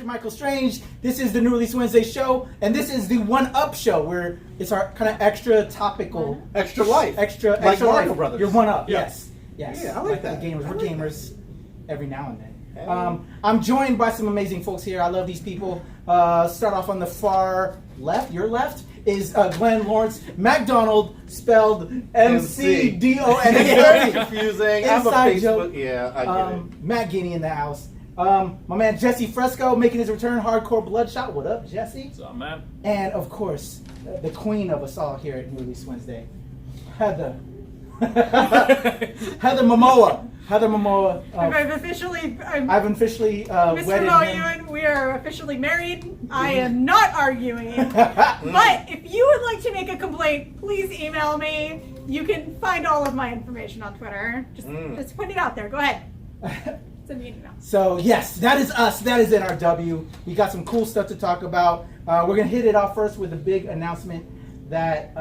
Dr. Michael Strange. This is the New Release Wednesday show, and this is the One Up show, where it's our kind of extra topical, extra life, extra Mario life. Brothers. You're One Up, Yeah. yes. Yeah, I like that. The gamers, I we're like gamers every now and then. Hey. I'm joined by some amazing folks here. I love these people. Start off on the far left, your left, is Glenn Lawrence McDonald, spelled McDonald. Very confusing. I'm a Inside Facebook. joke. Yeah, I get it. Matt Guinea in the house. My man Jesse Fresco making his return. Hardcore Bloodshot. What up, Jesse? What's up, man? And of course, the queen of us all here at New Release Wednesday, Heather. Heather Momoa. I've officially Mr. Mr. Moewan, we are officially married. I am not arguing. But if you would like to make a complaint, please email me. You can find all of my information on Twitter. Just put it out there. Go ahead. Send me an email. So yes, that is us. That is NRW. We got some cool stuff to talk about. We're gonna hit it off first with a big announcement that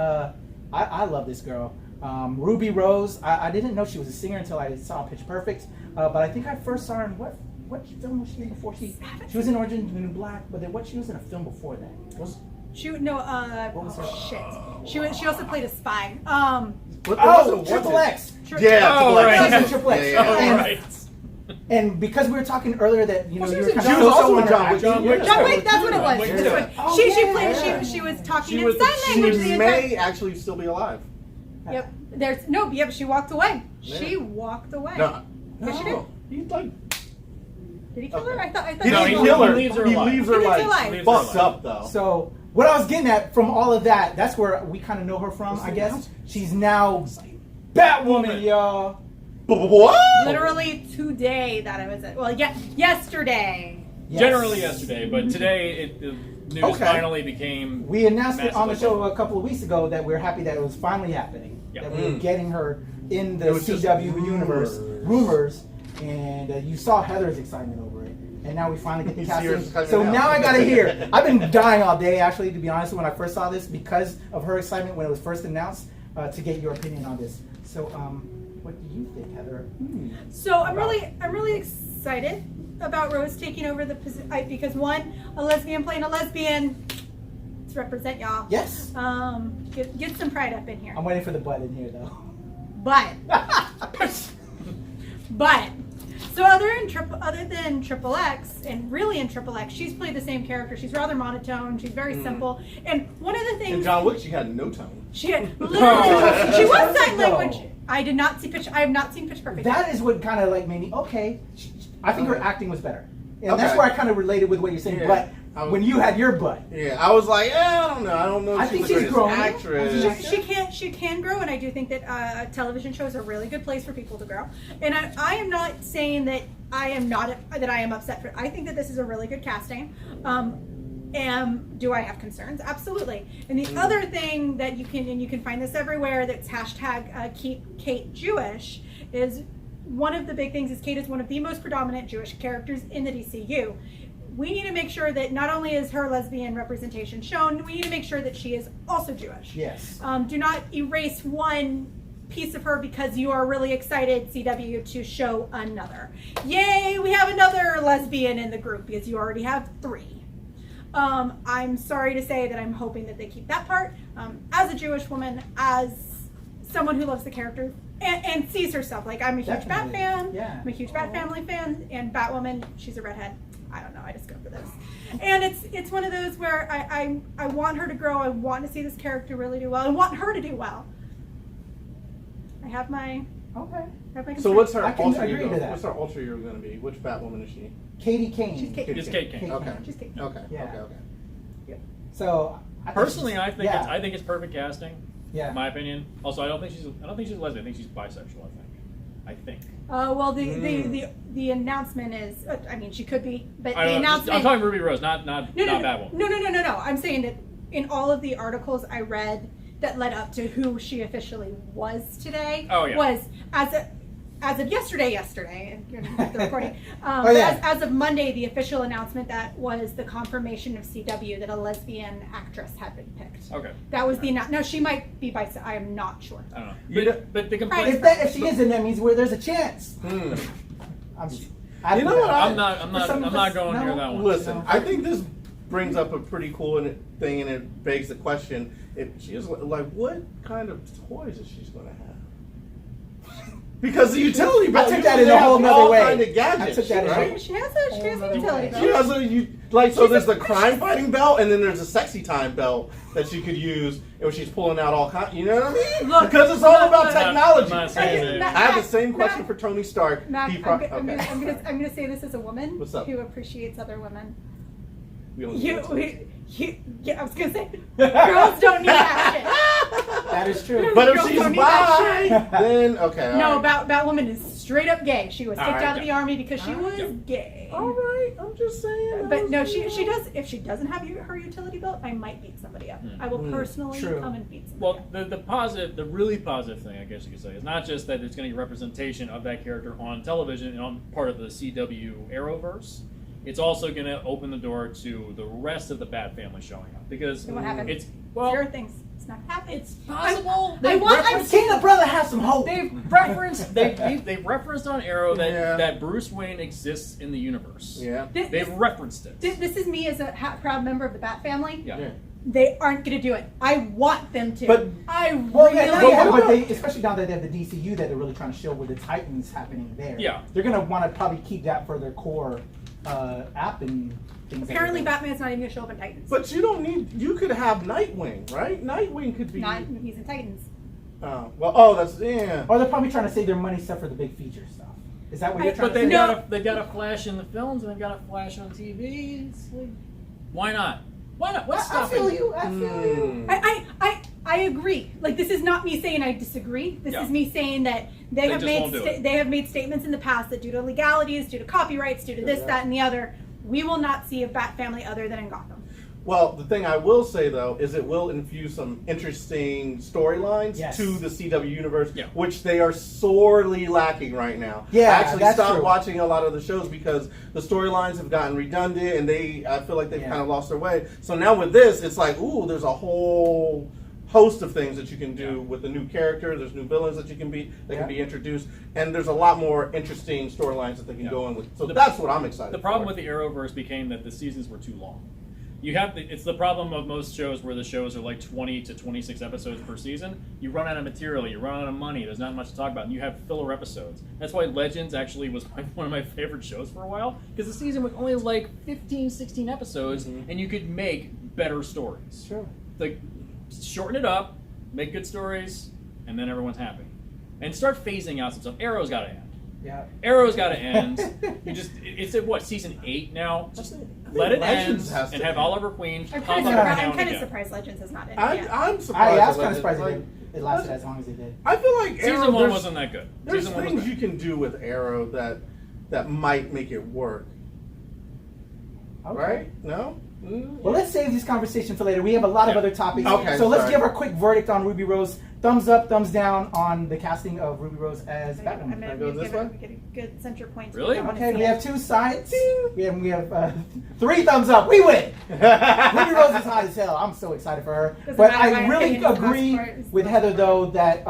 I love this girl. Ruby Rose. I didn't know she was a singer until I saw Pitch Perfect. But I think I first saw her in what film was she in before? She was in Orange is the New Black. But then she was in a film before that? Was What was her? shit. She also played a spy. Triple X. Yeah, Oh, right. Triple X. Yeah. Oh, right. And because we were talking earlier that you know Well, you she were was kind in of John Wick. on her John acting. Wick. John Wick, that's what it was. Wick That's too. what- Oh, she yeah. played. She was talking She in was the- sign language the She entire. may actually still be alive. Yep. But she walked away. Yeah. She walked away. No. Yes, she did. He's like, Did he kill her? I thought he No, didn't he kill killed her. her. He leaves her He alive. leaves her He leaves her like alive. Leaves her fucked alive. up though. So what I was getting at from all of that, that's where we kind of know her from, I guess. She's now Batwoman, y'all. What? Literally today that I was at. Well, yesterday. Yes. Generally yesterday, but today the news Okay. finally became. We announced it on the massively show a couple of weeks ago that we're happy that it was finally happening. Yeah. That we were getting her in It the was just CW universe, rumors. rumors, and you saw Heather's excitement over it. And now we finally get the You see her casting. excitement So now. now I gotta hear. I've been dying all day, actually, to be honest, when I first saw this because of her excitement when it was first announced. To get your opinion on this. So, what do you think, Heather? So I'm really excited about Rose taking over the position because one, a lesbian playing a lesbian. Let's represent y'all. Yes. Get some pride up in here. I'm waiting for the butt in here, though. But so other than Triple X, and really in Triple X, she's played the same character. She's rather monotone. She's very simple. And one of the things In John Wick, she had no tone. she had literally she was sign No. language. I have not seen Pitch Perfect. That is what kind of like made me okay. I think her acting was better, and that's Okay. where I kind of related with what you're saying. Yeah. But when you had your butt, Yeah, I was like, I don't know. I don't know. If I think the she's greatest growing. actress. She can grow, and I do think that television shows are a really good place for people to grow. And I am not saying that I am upset for it. I think that this is a really good casting. And do I have concerns? Absolutely. And the other thing that you can find this everywhere that's hashtag keep Kate Jewish is one of the big things is Kate is one of the most predominant Jewish characters in the DCU. We need to make sure that not only is her lesbian representation shown, we need to make sure that she is also Jewish. yes, Do not erase one piece of her because you are really excited, CW, to show another. Yay, we have another lesbian in the group because you already have 3. I'm sorry to say that I'm hoping that they keep that part. As a Jewish woman, as someone who loves the character and sees herself, like I'm a huge Bat Definitely. fan, Yeah. I'm a huge Bat Family fan, and Batwoman, she's a redhead. I don't know, I just go for this. And it's one of those where I want her to grow, I want to see this character really do well, I want her to do well. I have my okay. So what's her I can alter agree ego? to that. What's her alter ego going to be? Which Batwoman is she? Katie Kane. She's Kate. It's Kate King. Kate Okay. Kane. She's Kate. Okay. Yeah. Okay. So Personally, I think yeah. I think it's perfect casting. Yeah. In my opinion. Also, I don't think she's a lesbian. I think she's bisexual. I think. Well, the announcement is, I mean, she could be, but I the don't know, announcement. I'm talking Ruby Rose, not Batwoman. No. I'm saying that in all of the articles I read that led up to who she officially was today Oh, yeah. was as of yesterday, the recording. Oh, yeah. As of Monday, the official announcement that was the confirmation of CW that a lesbian actress had been picked. Okay. That was the announcement. No, she might be bisexual. I am not sure. I don't know. You But the complaint. If she is, then that means where there's a chance. I'm just, I You know think what? that- I'm not. I'm For not. some I'm of not us, going no. near that one. Listen, No. I think this brings up a pretty cool thing, and it begs the question: if she is like, what kind of toys is she going to have? Because the utility belt, I took that usually in a have whole nother all way. kind of gadgets, I took that in a- right? She has a utility She belt. has so there's the crime fighting belt, and then there's a sexy time belt that she could use when she's pulling out all kinds. You know what I mean? Look, Because it's all about look, technology. I'm not saying Okay, it. Matt, I have the Matt, same question Matt, for Tony Stark. Mac, He I'm, pro- go- I'm, okay. gonna, I'm gonna say this as a woman What's up? who appreciates other women. We don't You, need that. yeah, I was gonna say, girls don't need that That is true. But if Girls she's don't need that bi, then okay. shit. No, all right. Batwoman is straight up gay. She was kicked All right, out of the army because she was yeah. gay. All right, I'm just saying. But no, she does. If she doesn't have her utility belt, I might beat somebody up. I will personally True. come and beat somebody Well, up. the positive, the really positive thing, I guess you could say, is not just that there's going to be representation of that character on television and on part of the CW Arrowverse. It's also going to open the door to the rest of the Bat family showing up because Then what happened? it's Zero things. It's not happening. it's possible. I want. I'm King the brother has some hope. They've referenced they've referenced on Arrow that Yeah. that Bruce Wayne exists in the universe. Yeah. They've referenced it. This is me as a proud member of the Bat family. Yeah. Yeah. They aren't going to do it. I want them to. But- I Well, really. yeah, Well, but what they, especially now that they have the DCU that they're really trying to show with the Titans happening there. Yeah. They're gonna want to probably keep that for their core app and things. Apparently, like that. Batman's not even going to show up in Titans. But you don't need. You could have Nightwing, right? Nightwing could be. He's in Titans. That's yeah. Or they're probably trying to save their money stuff for the big feature stuff. Is that what you're trying But to say? they've got a Flash in the films and they've got a Flash on TV. It's like, why not? Why not? What's I stopping? feel you. I feel you. I agree. Like, this is not me saying I disagree. This Yeah. is me saying that They just won't do it. they have made statements in the past that due to legalities, due to copyrights, due to this, that, and the other, we will not see a Bat family other than in Gotham. Well, the thing I will say though is it will infuse some interesting storylines Yes. to the CW universe, Yeah. which they are sorely lacking right now. Yeah, I actually that's stopped true. watching a lot of the shows because the storylines have gotten redundant and I feel like they've Yeah. kind of lost their way. So now with this, it's like, ooh, there's a whole host of things that you can do with the new character. There's new villains that can be introduced, and there's a lot more interesting storylines that they can go in with. So that's what I'm excited. The problem with the Arrowverse became that the seasons were too long. It's the problem of most shows where the shows are like 20 to 26 episodes per season. You run out of material, you run out of money, there's not much to talk about, and you have filler episodes. That's why Legends actually was one of my favorite shows for a while, because the season was only like 15, 16 episodes, and you could make better stories. Sure. Like, shorten it up, make good stories, and then everyone's happy. And start phasing out some stuff. Arrow's got to end. Yeah. Arrow's got to end. It's at what, season 8 now? Just let it Legends end has to and have end. Oliver Queen I'm pop kind up of every now and surprised, again. Legends has not ended I'm, yet. I'm surprised. I was that kind of surprised Legends- it lasted as long as it did. I feel like Arrow, Season 1 there's- wasn't that good. There's Season 1 was things bad. you can do with Arrow that might make it work, Okay. right? No. Well, let's save this conversation for later. We have a lot of Yeah. other topics. Okay, So let's sorry. give our quick verdict on Ruby Rose. Thumbs up, thumbs down on the casting of Ruby Rose as I'm Batwoman. gonna go this way? get a good center point. Really? I wanna Okay, see we it. have 2 sides. We have 3 thumbs up. We win. Ruby Rose is hot as hell. I'm so excited for her. Doesn't But matter, I my really opinion is the agree best part. with Heather, though, that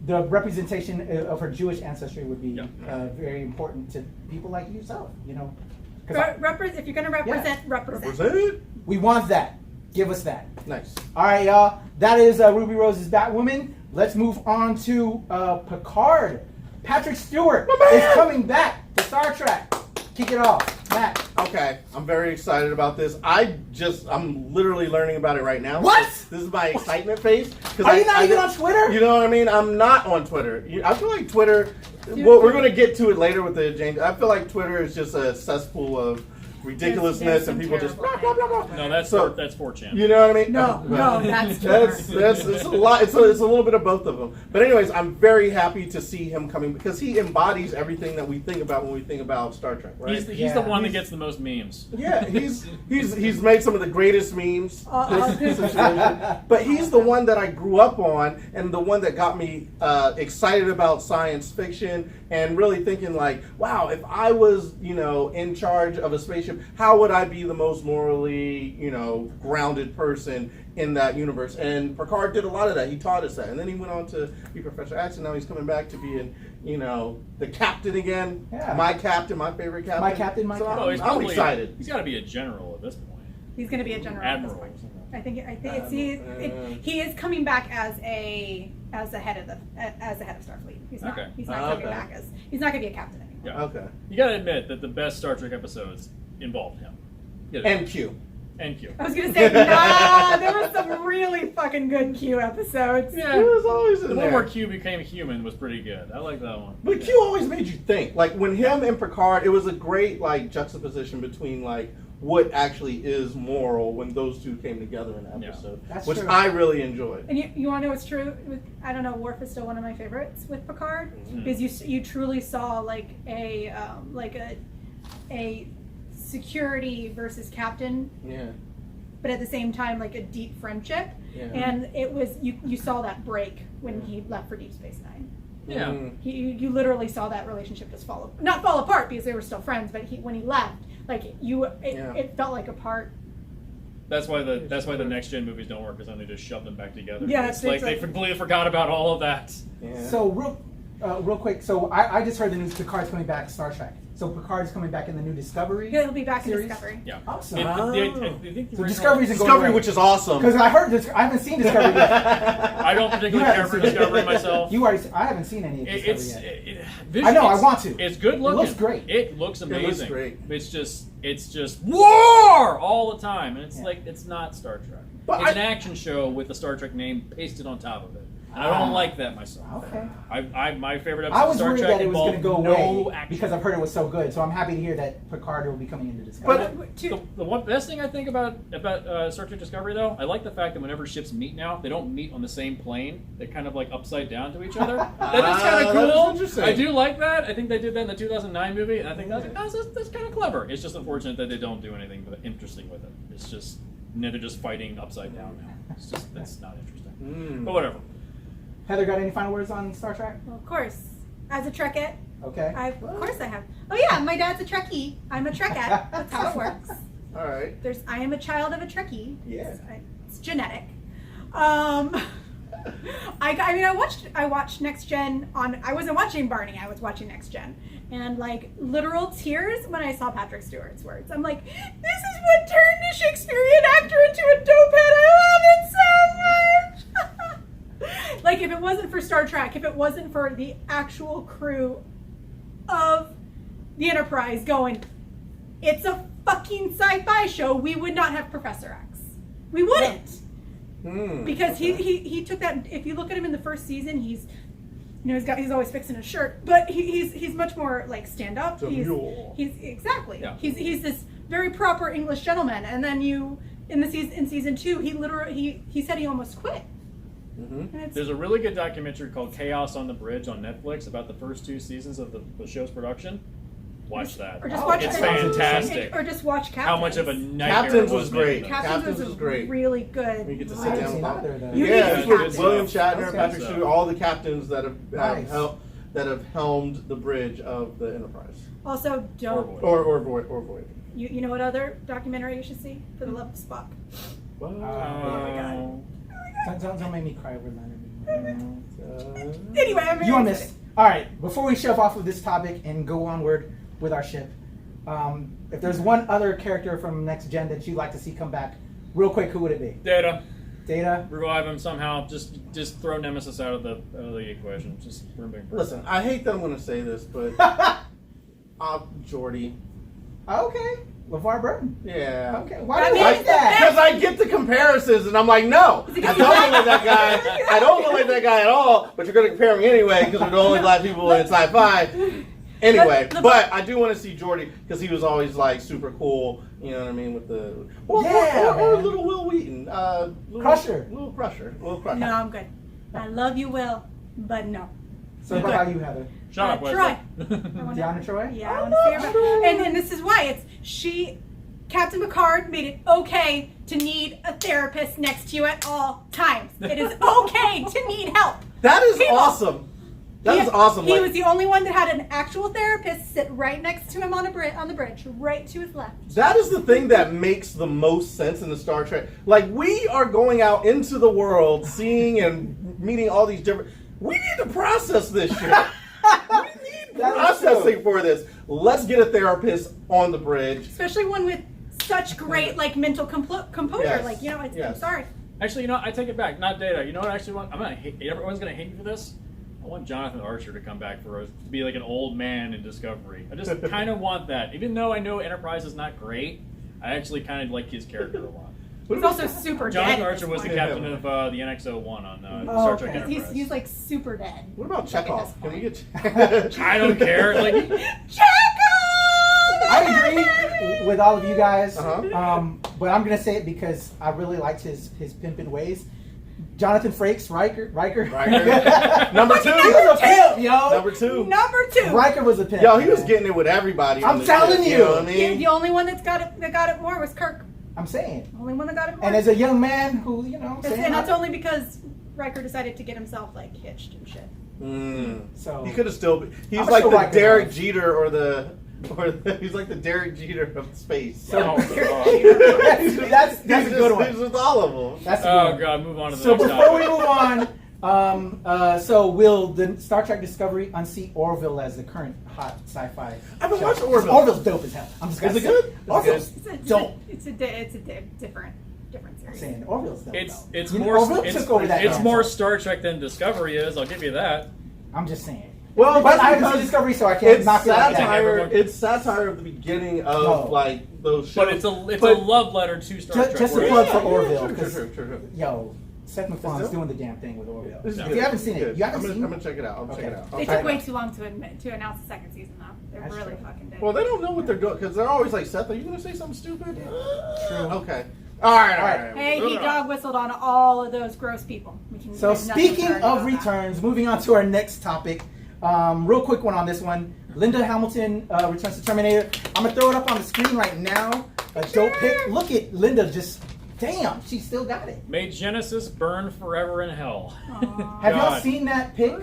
the representation of her Jewish ancestry would be Yeah. very important to people like yourself. You know, 'Cause I- If you're gonna represent, represent. Represent it. we want that. Give us that. Nice. All right, y'all. That is Ruby Rose's Batwoman. Let's move on to Picard. Patrick Stewart is coming back to Star Trek. Kick it off, Matt. Okay, I'm very excited about this. I'm literally learning about it right now. What? This is my excitement phase. Are you not even on Twitter? You know what I mean? I'm not on Twitter. I feel like Twitter. Well, we're going to get to it later with the James. I feel like Twitter is just a cesspool of ridiculousness There's and some people just blah terrible blah blah blah. No, that's So- that's 4chan. You know what I mean? No, that's that's it's a lot. It's a little bit of both of them. But anyways, I'm very happy to see him coming because he embodies everything that we think about when we think about Star Trek, right? He's the Yeah. one that gets the most memes. Yeah, he's made some of the greatest memes. This situation. But he's the one that I grew up on, and the one that got me excited about science fiction, and really thinking like, wow, if I was, in charge of a spaceship, how would I be the most morally, grounded person in that universe. And Picard did a lot of that. He taught us that. And then he went on to be Professor X, and now he's coming back to being, the captain again. Yeah. My captain, my favorite captain. My captain, my So captain. Oh, he's I'm probably- excited. He's got to be a general at this point. He's going to be a general at this Admiral. point. I think it's, he is coming back as the head of Starfleet. He's not. Okay. He's not coming Okay. back as. He's not going to be a captain anymore. Yeah. Okay. You got to admit that the best Star Trek episodes involved him. And Q. And Q. I was going to say, nah, there were some really fucking good Q episodes. Yeah. It was always in The there. one where Q became human was pretty good. I like that one. But Q always made you think. Like when him and Picard, it was a great juxtaposition between what actually is moral when those two came together in an Yeah. episode, That's which true. I really enjoyed. And you want to know what's true? I don't know. Worf is still one of my favorites with Picard because you truly saw a security versus captain, Yeah. but at the same time like a deep friendship. Yeah. And it was you saw that break when he left for Deep Space Nine. Yeah. Mm. You literally saw that relationship just not fall apart because they were still friends, but when he left, it felt like a part. That's why the next gen movies don't work, because then they just shove them back together. Yeah, it's it's like like- they completely forgot about all of that. Yeah. So real quick. So I just heard the news. Picard's coming back. Star Trek. So Picard's coming back in the new Discovery. He'll be back in series? Discovery. Yeah. Awesome. I think the So original- Discovery's in Discovery, which is awesome. Because I heard this. I haven't seen Discovery yet. I don't particularly You care for haven't seen it. Discovery myself. I haven't seen any of Discovery It's yet. I know, I it's- want to. It's good looking. looks great. It looks amazing. looks great. It's just war all the time, and it's Yeah. like it's not Star Trek. But it's I- an action show with the Star Trek name pasted on top of it. And I don't like that myself. Okay. My favorite I episode of was Star worried Trek that it was going to involved go no away action. because I've heard it was so good. So I'm happy to hear that Picard will be coming into Discovery. But- The one best thing I think about Star Trek Discovery, though, I like the fact that whenever ships meet now, they don't meet on the same plane. They're kind of like upside down to each other. That is kind of that is cool. interesting. I do like that. I think they did that in the 2009 movie, and I think that's kind of clever. It's just unfortunate that they don't do anything interesting with it. It's just they're just fighting upside down now. That's not interesting. But whatever. Heather, got any final words on Star Trek? Well, of course, as a Trekette, Okay. of course I have. Oh yeah, my dad's a Trekkie. I'm a Trekette. That's how it works. All right. I am a child of a Trekkie. Yeah. It's genetic. I watched Next Gen I wasn't watching Barney, I was watching Next Gen. And literal tears when I saw Patrick Stewart's words. I'm like, this is what turned a Shakespearean actor into a dopehead. I love it so much. If it wasn't for Star Trek, if it wasn't for the actual crew of the Enterprise going, it's a fucking sci-fi show, we would not have Professor X. We wouldn't. Because he took that. If you look at him in the first season, he's always fixing a shirt, but he's much more stand up. He's exactly. Yeah. He's this very proper English gentleman, and then in season 2 he said he almost quit. And it's- There's a really good documentary called Chaos on the Bridge on Netflix about the first 2 seasons of the show's production. Watch that. Or just watch it's it. fantastic. Or just watch Captains. How much of a nightmare Captains it was great. making them. Captains was great. really good. You get to I sit haven't down seen with either of those. You Yeah, need it's to with Captains. William Shatner, Okay. Patrick Stewart, all the captains that Nice. have helmed the bridge of the Enterprise, Also, don't Or or Voyager. you know what other documentary you should see? For the Love of Spock. Oh. Don't make me cry over Leonard. Anyway, I'm You on really this? All right. Before we shove off of this topic and go onward with our ship, if there's one other character from Next Gen that you'd like to see come back, real quick, who would it be? Data. Data. Revive him somehow. Just throw Nemesis out of the equation. Just bring Listen, I hate that I'm going to say this, but Geordi. Okay. LeVar Burton. Yeah. Okay. Why do you I mean, like that? Because I get the comparisons, and I'm like, no, I don't look like that guy. I don't look like that guy at all. But you're going to compare me anyway because we're the only black people in sci-fi. Anyway, but I do want to see Geordi because he was always super cool. You know what I mean with the or man. little Will Wheaton, Crusher. Little Crusher. No, I'm good. I love you, Will, but no. So what about you, Heather? Shut up, Troy. Wesley. Deanna Troy? Yeah, I want to see her back. And this is why Captain Picard made it okay to need a therapist next to you at all times. It is okay to need help. That is People. awesome. That was awesome. He Like, was the only one that had an actual therapist sit right next to him on the bridge, right to his left. that is the thing that makes the most sense in the Star Trek. Like, we are going out into the world, seeing and meeting all these different. We need to process this shit. We need processing for this. Let's get a therapist on the bridge. Especially one with such great like mental composure. Yes. Like, you know, I'm Yes. sorry. Actually, you know, I take it back. Not Data. You know what I actually want? I'm gonna hate. Everyone's gonna hate me for this. I want Jonathan Archer to come back to be like an old man in Discovery. I just kind of want that. Even though I know Enterprise is not great, I actually kind of like his character a lot. He's also super Jonathan dead. Archer was the point. captain of the NX-01 on Oh, Star Trek okay. Enterprise. He's like super dead. What about Like, at Chekhov? this Can we point. get? I don't care. Like, Chekhov! I agree with all of you guys, Uh-huh. but I'm gonna say it because I really liked his pimpin' ways. Jonathan Frakes, Riker. Riker. Number two. He was a pimp, yo. Number two. Number 2. Riker was a pimp. Yo, he was man. getting it with everybody. I'm on this telling ship, you. know what I mean? The only one that got it more was Kirk. I'm saying. The only one that got it more. And as a young man who, you know, saying and that's only because Riker decided to get himself like hitched and shit. so He could have still been. He's I'm like still the Riker, Derek though. Jeter he's like the Derek Jeter of space. oh, God. that's a He's good one. He's with all of them. That's a good Oh one. God, move on to the So next before topic. we move on, so will the Star Trek Discovery unseat Orville as the current hot sci-fi? I've been show? watching Orville. Orville's dope as hell. I'm just gonna Is it say good? Orville's dope. It's a different I'm series. saying Orville's dope. It's though. it's You know, more Orville it's, took over that. it's more console. Star Trek than Discovery is. I'll give you that. I'm just saying. Well, But that's I haven't because seen Discovery, so I can't it's knock it like that. satire. that. It's satire of the beginning of No. like those shows. But it's a But- love letter to Star Trek. Just a where- plug for Yeah, Orville. True, 'cause, true. Yo, Seth MacFarlane's it? doing the damn thing with Orville. This is If good. you haven't seen Good. it, you haven't I'm seen gonna it. check it out. I'll check Okay. it out. They Try took it way out. too long to announce the second season though. They That's really true. fucking did. Well, they don't know what they're doing because they're always like, Seth, are you gonna say something stupid? True. Okay. All right. Hey, he dog whistled on all of those gross people. So there's nothing speaking to argue of about that. returns, moving on to our next topic. Real quick one on this one. Linda Hamilton returns to Terminator. I'm gonna throw it up on the screen right now. A dope pic. Look at Linda just. Damn, she still got it. Made Genesis burn forever in hell. Aw. Have y'all God. seen that pic?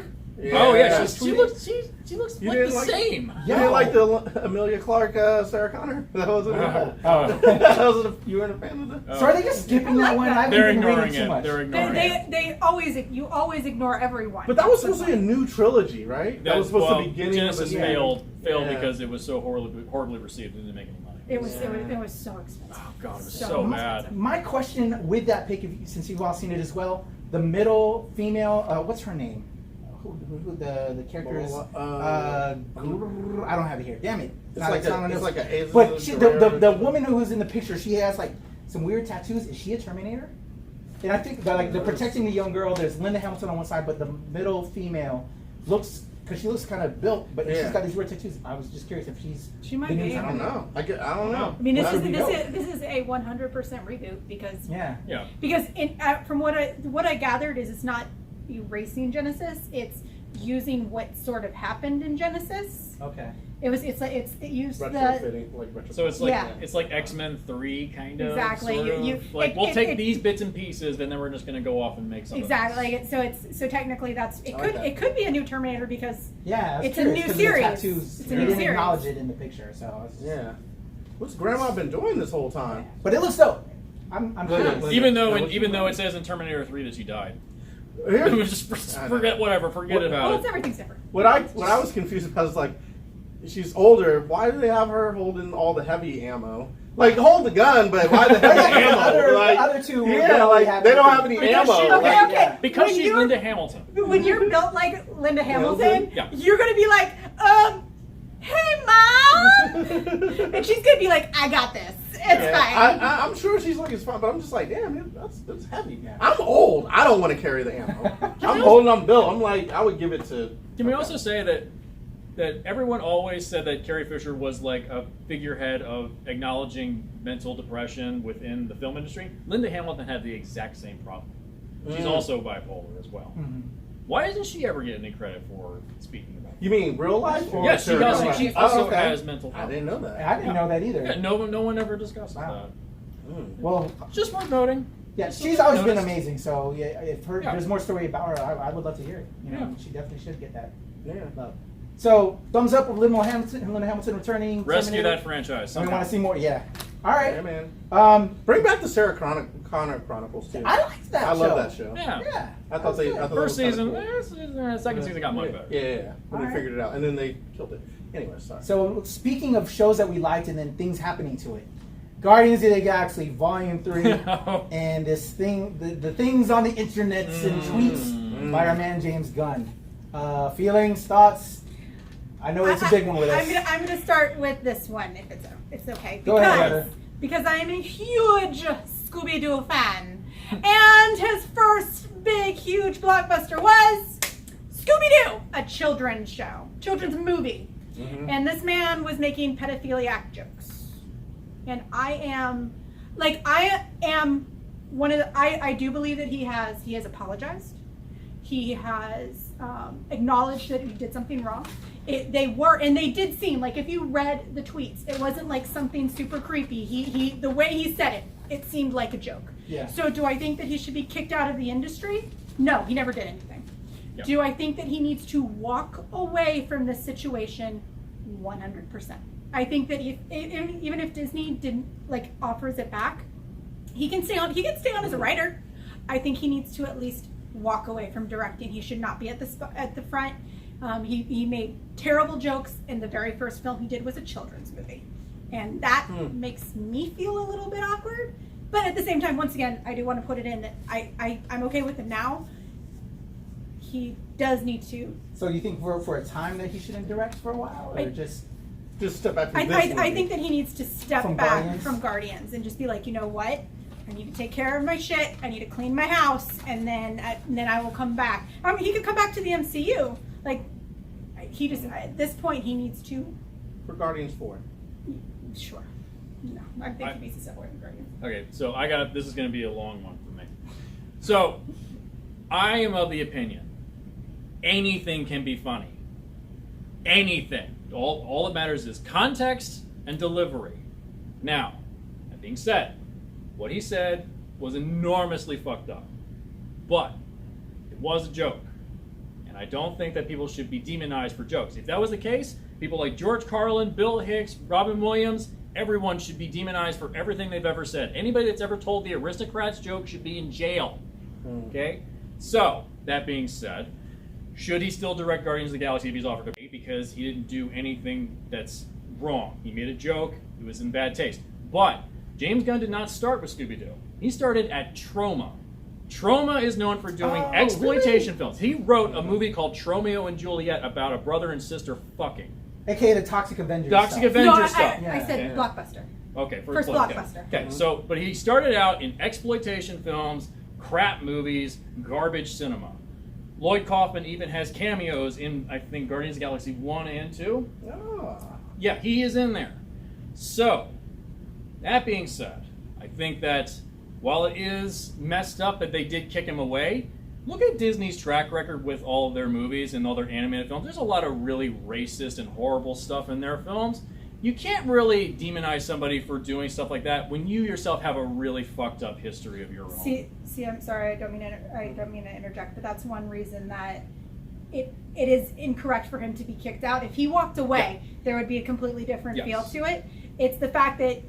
Oh yeah, She she looks You like didn't the like- same. You didn't like the Amelia Clark, Sarah Connor? That wasn't Oh. you weren't a fan of that? So are they just skipping that one? I haven't They're been reading ignoring too it. much. They're ignoring it. You always ignore everyone. But that was supposed to be a new trilogy, right? That was supposed to be beginning Genesis of the failed Yeah. because it was so horribly received. It didn't make any money. it was so expensive. Oh God, it was So so much bad. My question with that pic, since you've all seen it as well, the middle female, what's her name? Who the character is? I don't have it here. Damn it! It's like a But the woman who was in the picture, she has like some weird tattoos. Is she a Terminator? And I think the protecting the young girl. There's Linda Hamilton on one side, but the middle female looks because she looks kind of built, but she's got these weird tattoos. I was just curious if She might the new be. I don't Terminator. know. I don't know. I mean, this That is would be this is a 100% reboot because Yeah. Yeah. because from what I gathered is it's not erasing Genesis, it's using what sort of happened in Genesis. Okay. It used the Retrofitting, like retrofitting. So it's like Yeah. it's like X-Men 3 kind of. Exactly. Sort of. You- like it- we'll it- take it- these bits and pieces, and then we're just gonna go off and make something. exactly like so technically that's it I like could that. it could be a new Terminator because Yeah, I was It's a curious new 'cause of the series. tattoos. It's a They new didn't series. acknowledge it in the picture, so. I was just- Yeah. What's Grandma been doing this whole time? But it looks dope. I'm Linda, curious. Linda. Even though Yeah, what you even though want? it says in Terminator 3 that she died. Here- It was just forget whatever, forget What- about well, it. it's everything's different. What I was confused about is like, she's older. Why do they have her holding all the heavy ammo? Like, hold the gun, but why the heavy ammo? The other two yeah, don't like have they don't have anything. any Because ammo. she- Like, Okay, okay. yeah. Because When she's you're- Linda Hamilton. When you're built like Linda Hamilton, Yeah. you're gonna be like, hey mom, and she's gonna be like, I got this. It's fine. I'm sure she's like it's fine, but I'm just like, damn, man, that's heavy. Yeah. I'm old. I don't want to carry the ammo. I'm old and I'm built. I'm like, I would give it to. Can we also say that everyone always said that Carrie Fisher was like a figurehead of acknowledging mental depression within the film industry? Linda Hamilton had the exact same problem. She's also bipolar as well. Mhm. Why doesn't she ever get any credit for speaking about it? You mean real life? Or Yes, she Sarah does. Connor? She Oh, also okay. has mental I problems. didn't know that. I didn't know that either. Yeah, no one ever discusses Wow. Mm. Well, that. Just worth noting. yeah, Just she's something always been noticed. amazing. So yeah, if Yeah. there's more story about her, I would love to hear it. You know, Yeah. she definitely should get that. Yeah. Love. So, thumbs up of Linda Hamilton returning. Rescue Terminator. that franchise. And we Somehow. want to see more. Yeah. All right. Yeah, man. Bring back the Sarah Connor Chronicles too. I liked that I show. love that show. Yeah. Yeah. I thought they. I thought First that was season, kinda cool. second season got much better. Yeah. When All they figured it out, and then they killed it. Anyway, sorry. So, speaking of shows that we liked and then things happening to it, Guardians of the Galaxy Volume 3 and this thing, the things on the internets and tweets by our man James Gunn. Feelings, thoughts? I know it's a big one with us. I'm gonna start with this one if it's okay. Go ahead, Heather. Because I am a huge Scooby-Doo fan, and his first big, huge blockbuster was Scooby-Doo, a children's children's movie, and this man was making pedophiliac jokes, and I am one of the, I do believe that he has apologized. He has acknowledged that he did something wrong. They did seem like, if you read the tweets, it wasn't like something super creepy. The way he said it seemed like a joke. Yeah. So do I think that he should be kicked out of the industry? No, he never did anything. Yep. Do I think that he needs to walk away from this situation? 100%. I think that even if Disney didn't offers it back, he can stay on as a writer. I think he needs to at least walk away from directing. He should not be at the front. He made terrible jokes, and the very first film he did was a children's movie, and that makes me feel a little bit awkward. But at the same time, once again, I do want to put it in that I'm okay with him now. He does need to. So you think for a time that he shouldn't direct for a while, or just step back from I think that he needs to step From back Guardians? from Guardians and just be like, you know what? I need to take care of my shit. I need to clean my house, and then I will come back. I mean, he could come back to the MCU. Like, he just at this point he needs to. For Guardians 4. Sure. No, I think he needs to step away from Guardians. Okay, so this is going to be a long one for me. So, I am of the opinion anything can be funny. Anything. All that matters is context and delivery. Now, that being said, what he said was enormously fucked up. But it was a joke. And I don't think that people should be demonized for jokes. If that was the case, people like George Carlin, Bill Hicks, Robin Williams, everyone should be demonized for everything they've ever said. Anybody that's ever told the aristocrats joke should be in jail. Okay? So, that being said, should he still direct Guardians of the Galaxy if he's offered to? Because he didn't do anything that's wrong. He made a joke. It was in bad taste. But James Gunn did not start with Scooby-Doo. He started at Troma. Troma is known for doing exploitation films. He wrote a movie called Tromeo and Juliet about a brother and sister fucking. AKA the Toxic Avengers. Toxic stuff. Avenger No, stuff. I said Yeah. blockbuster. Okay, First blockbuster. Okay, so, but he started out in exploitation films, crap movies, garbage cinema. Lloyd Kaufman even has cameos in, I think, Guardians of the Galaxy 1 and 2. Oh. Yeah, he is in there. So, that being said, I think that while it is messed up that they did kick him away, look at Disney's track record with all of their movies and all their animated films. There's a lot of really racist and horrible stuff in their films. You can't really demonize somebody for doing stuff like that when you yourself have a really fucked up history of your own. See, I'm sorry, I don't mean to interject, but that's one reason that it is incorrect for him to be kicked out. If he walked away, there would be a completely different feel to it. It's the fact that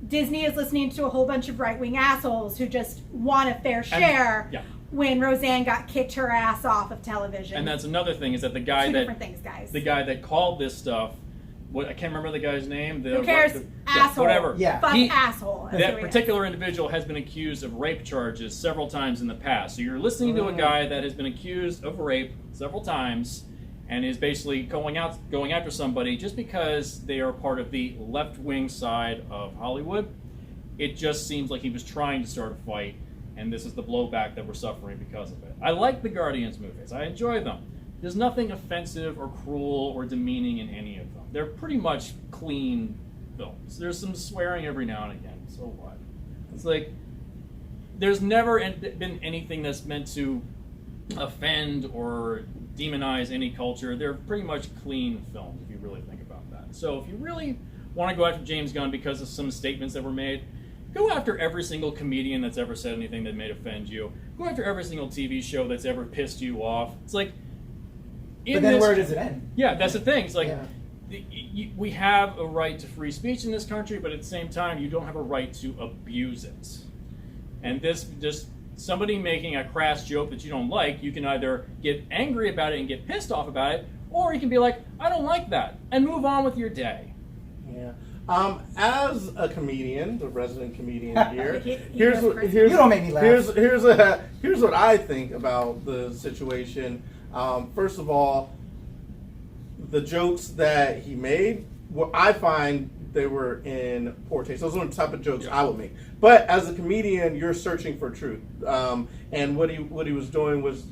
Disney is listening to a whole bunch of right-wing assholes who just want a fair share. When Roseanne got kicked her ass off of television. And that's another thing, is that the guy Two that different things, guys. the guy that called this stuff, I can't remember the guy's name. Who cares? Asshole. Whatever. Yeah. Fuck asshole. That's That who he is. particular individual has been accused of rape charges several times in the past. So you're listening to a guy that has been accused of rape several times and is basically going after somebody just because they are part of the left-wing side of Hollywood. It just seems like he was trying to start a fight, and this is the blowback that we're suffering because of it. I like the Guardians movies. I enjoy them. There's nothing offensive or cruel or demeaning in any of them. They're pretty much clean films. There's some swearing every now and again. So what? It's like, there's never been anything that's meant to offend or demonize any culture. They're pretty much clean films if you really think about that. So if you really want to go after James Gunn because of some statements that were made, go after every single comedian that's ever said anything that may offend you. Go after every single TV show that's ever pissed you off. It's like, But then where does it end? Yeah, that's the thing. It's like Yeah. we have a right to free speech in this country, but at the same time, you don't have a right to abuse it. And this just somebody making a crass joke that you don't like, you can either get angry about it and get pissed off about it, or you can be like, I don't like that, and move on with your day. Yeah. As a comedian, the resident comedian here, You don't make me laugh. Here's what I think about the situation. First of all, the jokes that he made, I find they were in poor taste. Those are the type of jokes I would make. But as a comedian, you're searching for truth. And what he was doing was,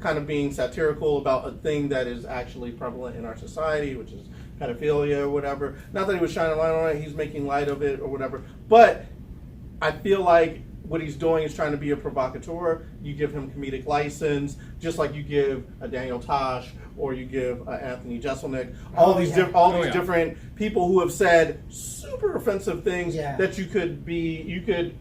kind of being satirical about a thing that is actually prevalent in our society, which is pedophilia or whatever. Not that he was shining a light on it, he's making light of it or whatever. But I feel like what he's doing is trying to be a provocateur. You give him comedic license, just like you give a Daniel Tosh or you give Anthony Jeselnik. All these different people who have said super offensive things that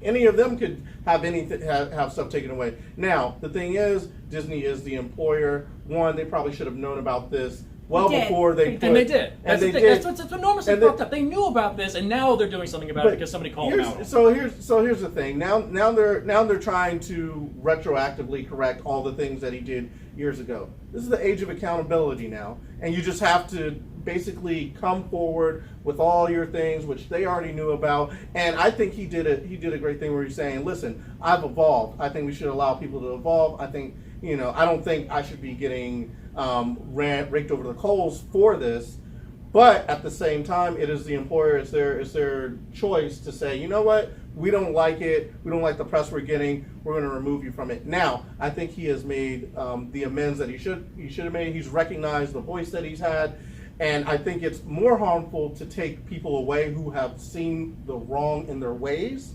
any of them could have stuff taken away. Now, the thing is, Disney is the employer. One, they probably should have known about this before they put... And they did. And they did. did. That's what's enormously fucked up. They knew about this, and now they're doing something about it because somebody called them out. So here's the thing. Now they're trying to retroactively correct all the things that he did years ago. This is the age of accountability now, and you just have to basically come forward with all your things, which they already knew about. And I think he did a great thing where he's saying, "Listen, I've evolved. I think we should allow people to evolve. I think I don't think I should be getting raked over the coals for this." But at the same time, it is the employer, it's their choice to say, you know what, we don't like it, we don't like the press we're getting, we're going to remove you from it. Now, I think he has made the amends that he should have made. He's recognized the voice that he's had, and I think it's more harmful to take people away who have seen the wrong in their ways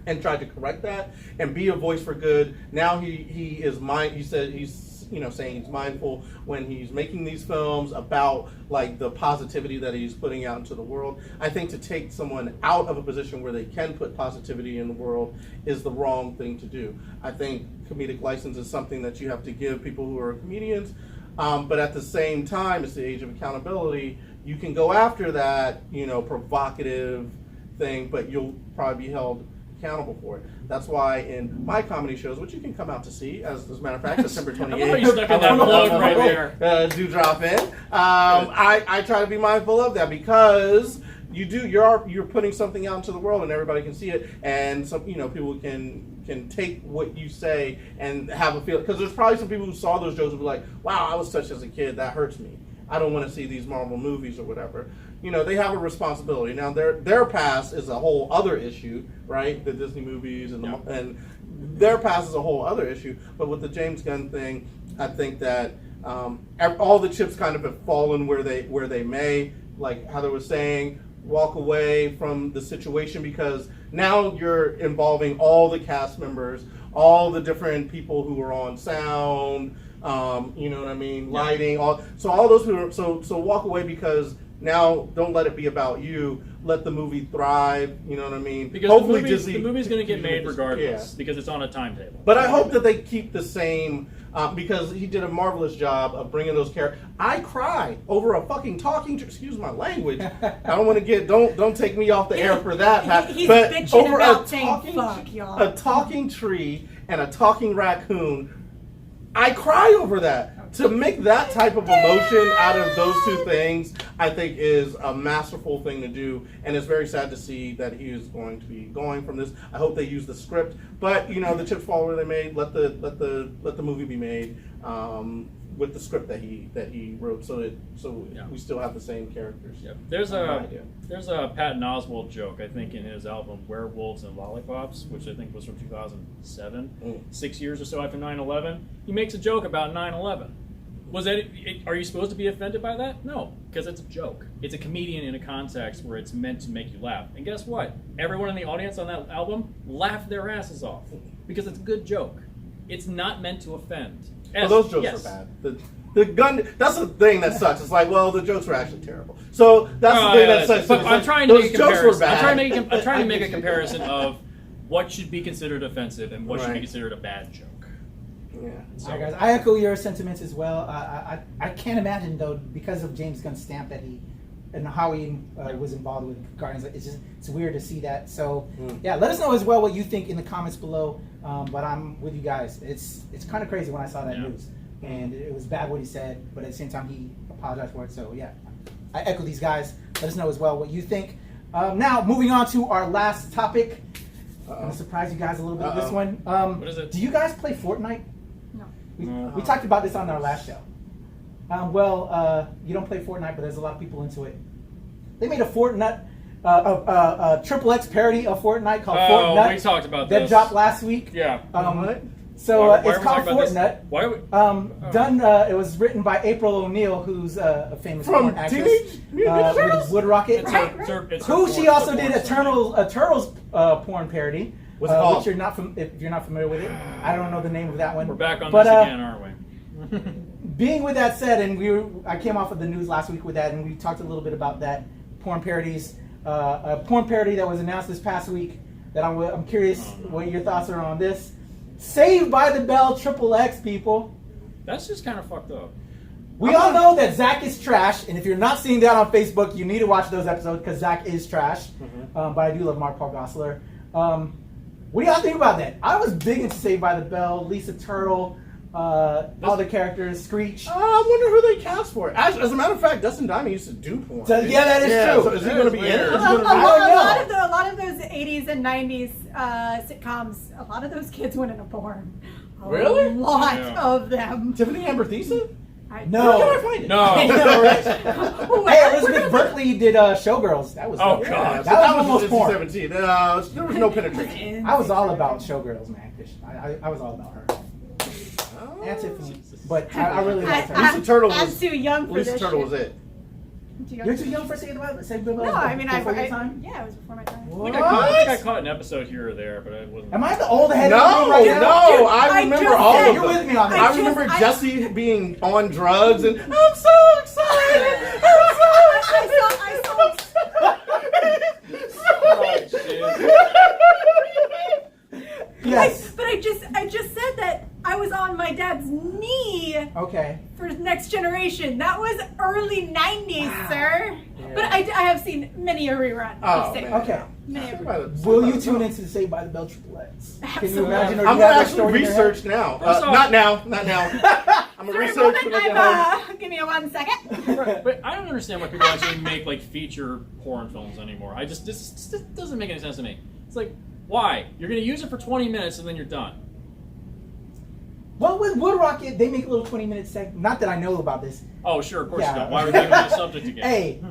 and tried to correct that and be a voice for good. Now he said he's saying he's mindful when he's making these films about like the positivity that he's putting out into the world. I think to take someone out of a position where they can put positivity in the world is the wrong thing to do. I think comedic license is something that you have to give people who are comedians, but at the same time, it's the age of accountability. You can go after that, provocative thing, but you'll probably be held accountable for it. That's why in my comedy shows, which you can come out to see, as a matter of fact, September 28th, you stuck in that plug right there. Do drop in. I try to be mindful of that because you're putting something out into the world and everybody can see it, and some people can take what you say and have a feel, because there's probably some people who saw those jokes and be like, wow, I was touched as a kid, that hurts me. I don't want to see these Marvel movies or whatever. They have a responsibility. Now, their past is a whole other issue, right? The Disney movies and their past is a whole other issue. But with the James Gunn thing, I think that all the chips kind of have fallen where they may. Like Heather was saying, walk away from the situation, because now you're involving all the cast members, all the different people who are on sound. You know what I mean? Lighting, all those people. So walk away, because now don't let it be about you. Let the movie thrive. You know what I mean? Because hopefully the movie's going to get made regardless, because it's on a timetable. But I hope that they keep the same, because he did a marvelous job of bringing those characters. I cry over a fucking talking tree. Excuse my language. I don't want to get don't take me off the air for that, Pat. He's but bitching over about saying fuck, y'all. a talking tree and a talking raccoon. I cry over that. To make that type of emotion out of those two things, I think is a masterful thing to do, and it's very sad to see that he is going to be going from this. I hope they use the script, but the chips fall where they may. Let the movie be made with the script that he wrote, so we still have the same characters. Yep. There's a Patton Oswalt joke, I think, in his album Werewolves and Lollipops, which I think was from 2007, 6 years or so after 9/11. He makes a joke about 9/11. Are you supposed to be offended by that? No, because it's a joke. It's a comedian in a context where it's meant to make you laugh. And guess what? Everyone in the audience on that album laughed their asses off, because it's a good joke. It's not meant to offend. Well, those jokes are bad. The gun, that's the thing that sucks. It's like, well, the jokes were actually terrible. So that's the thing that sucks. But I'm trying to make a comparison. I'm trying to make a comparison of what should be considered offensive and what should be considered a bad joke. Yeah. All right, guys. I echo your sentiments as well. I can't imagine though, because of James Gunn's stamp that he and how he was involved with Guardians. It's weird to see that. So yeah, let us know as well what you think in the comments below. But I'm with you guys. It's kind of crazy when I saw that news, and it was bad what he said, but at the same time he apologized for it. So yeah, I echo these guys. Let us know as well what you think. Now moving on to our last topic. I'm gonna surprise you guys a little bit with this one. What is it? Do you guys play Fortnite? No. We talked about this on our last show. You don't play Fortnite, but there's a lot of people into it. They made a Fortnite, a XXX parody of Fortnite called Fortnite. We talked about that this. dropped last week. Yeah. So Why it's are we called talking about this? Fortnite. Why are we, Done. It was written by April O'Neil, who's a famous From porn actress Teenage Mutant Ninja Turtles? with Wood Rocket. it's her Who she porn- also the did porn a Turtles porn parody. What's it called? Which if you're not familiar with it, I don't know the name of that one. We're back on But, this again, aren't we? Being with that said, and I came off of the news last week with that, and we talked a little bit about that porn parodies. A porn parody that was announced this past week. That I'm curious what your thoughts are on this. Saved by the Bell XXX, people. That's just kind of fucked up. We all know that Zach is trash, and if you're not seeing that on Facebook, you need to watch those episodes because Zach is trash. But I do love Mark Paul Gosselaar. What do y'all think about that? I was big into Saved by the Bell, Lisa Turtle, all the characters, Screech. I wonder who they cast for it. As a matter of fact, Dustin Diamond used to do porn. So, yeah, that is true. So is he going to be in it? A lot of those 80s and 90s sitcoms, a lot of those kids went into porn. Really? A lot Yeah. of them. Tiffany Amber Thiessen? No. Where can I find it? No. I know, right? Hey, Elizabeth Berkley did Showgirls. That was Oh, that God. was almost porn. 17. There was no penetration. I was all about Showgirls, man. I was all about her. And Tiffany, but I really liked her. Lisa Turtle I'm was too young for Lisa this Turtle shit. was it. You're too young for Saved by the Bell. No, I mean, before your time. yeah, it was before my time. I think I caught an episode here or there, but it wasn't. Am I the old head? No, right now? no, Dude, I I remember just all said- of You're them. with me on that. I remember Jesse being on drugs and I'm so excited. I Yes. But I just said that I was on my dad's knee Okay. for Next Generation. That was early 90s, Wow. sir. Yeah. But I have seen many a rerun. Oh, of Saved. man. Okay. Many a Saved by rerun. the- Will you tune into Saved by the Bell XXX? Can you Absolutely. imagine? Or do I'm you gonna have that actually story in your head? research now. First off- Not now. I'm gonna Sorry, research moment, when I get home. give me 1 second. Right, but I don't understand why people actually make like feature porn films anymore. This doesn't make any sense to me. It's like, why? You're gonna use it for 20 minutes and then you're done. Well, with Wood Rocket, they make a little 20-minute segment. Not that I know about this. Oh, sure, of course Yeah. you don't. Why would they give me the subject again? Hey,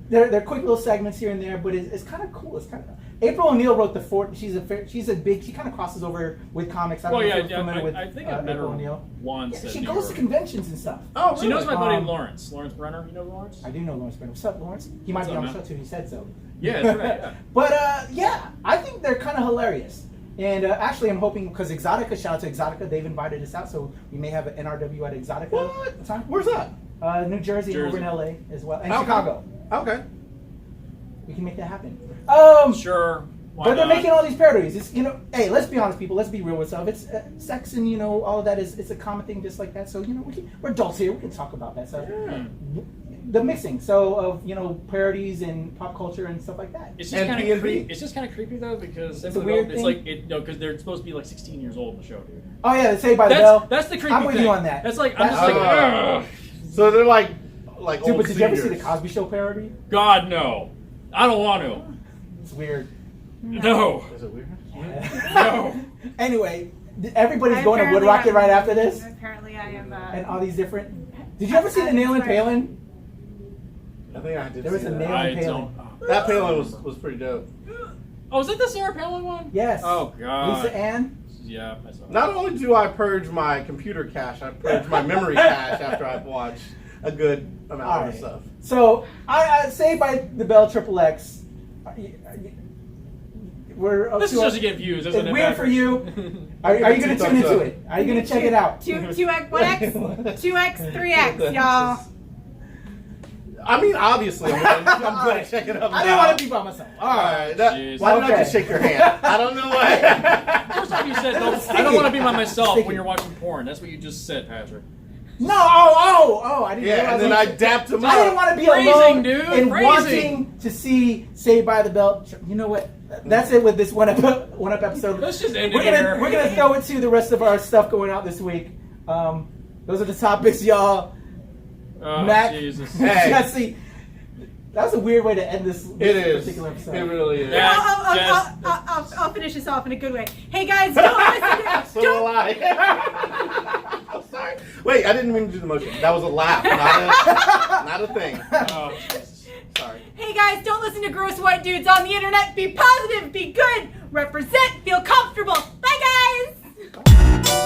they're quick little segments here and there, but it's kind of cool. It's kind of April O'Neil wrote the Fort. She kind of crosses over with comics. I don't Well, know yeah, if you're familiar with I think I've met her April O'Neil. once. Yeah, at she New goes to York. conventions and stuff. Oh, She knows my buddy Um, Lawrence Brenner. You know Lawrence? I do know Lawrence Brenner. What's up, Lawrence? He might What's be up, on the man? show too. He said so. Yeah, that's right. Yeah. But yeah, I think they're kind of hilarious. And actually, I'm hoping because Exotica, shout out to Exotica, they've invited us out, so we may have an NRW at Exotica. What? Time? Where's that? New Jersey, and over in LA as well, and Okay. Chicago. Okay. We can make that happen. Sure. Why But they're not? making all these parodies. It's hey, let's be honest, people. Let's be real with ourselves. It's sex and all of that it's a common thing, just like that. So we're adults here. We can talk about that stuff. Yeah. The mixing, of parodies and pop culture and stuff like that. It's just And kind P&B. of creepy. It's just kind of creepy though because It's a weird it's thing. like because they're supposed to be like 16 years old in the show, dude. Oh yeah, the Saved by the Bell. That's the creepy I'm with thing. you on that. That's like That's I'm just like, Oh. ugh. So they're like Dude, old but did you ever see the seniors. Cosby Show parody? God no, I don't want to. It's weird. No, Is it weird? no. Anyway, everybody's going to Wood Rocket right after this, Apparently, I am. and all these different. Did you ever see the Nail and Palin? I think I did. There was see a that. nail. I Palin. don't. That Palin was pretty dope. Oh, is that the Sarah Palin one? Yes. Oh God. Lisa Ann. Yeah, I saw. Not only do I purge my computer cache, I purge my memory cache after I've watched a good amount All of right. stuff. So I Saved by the Bell XXX. We're up This is to just to get views, isn't it's it? weird for you. Are you going to tune into it? Are you going to check it out? 2x, 1x, 2x, 3x, y'all. I mean, obviously, I'm going to check it up. I didn't now. want to be by myself. All right. Jeez. Why did I Okay. just shake your hand? I don't know why. First time you said, I don't want to be by myself when you're watching porn. That's what you just said, Patrick. No, I didn't Yeah, realize and then it. I dapped him I didn't up. want to be Phrasing, alone dude, and phrasing. wanting to see Saved by the Bell. You know what? That's it with this one up episode. Let's just end We're it gonna here. we're gonna throw it to the rest of our stuff going out this week. Those are the topics, y'all. Oh, Mac, Jesus. Hey. Jesse. That was a weird way to end this It is. particular episode. It really is. Yeah. I'll finish this off in a good way. Hey guys, don't listen to So will I. I'm sorry. Wait, I didn't mean to do the motion. That was a laugh, not a thing. Oh, Jesus. Sorry. Hey guys, don't listen to gross white dudes on the internet. Be positive, be good, represent, feel comfortable. Bye guys!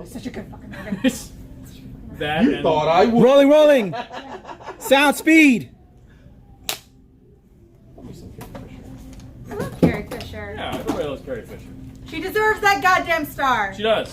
Such a good fucking movie. That and Thought I would. Rolling. Sound speed. I love Carrie Fisher. Yeah, everybody loves Carrie Fisher. She deserves that goddamn star. She does.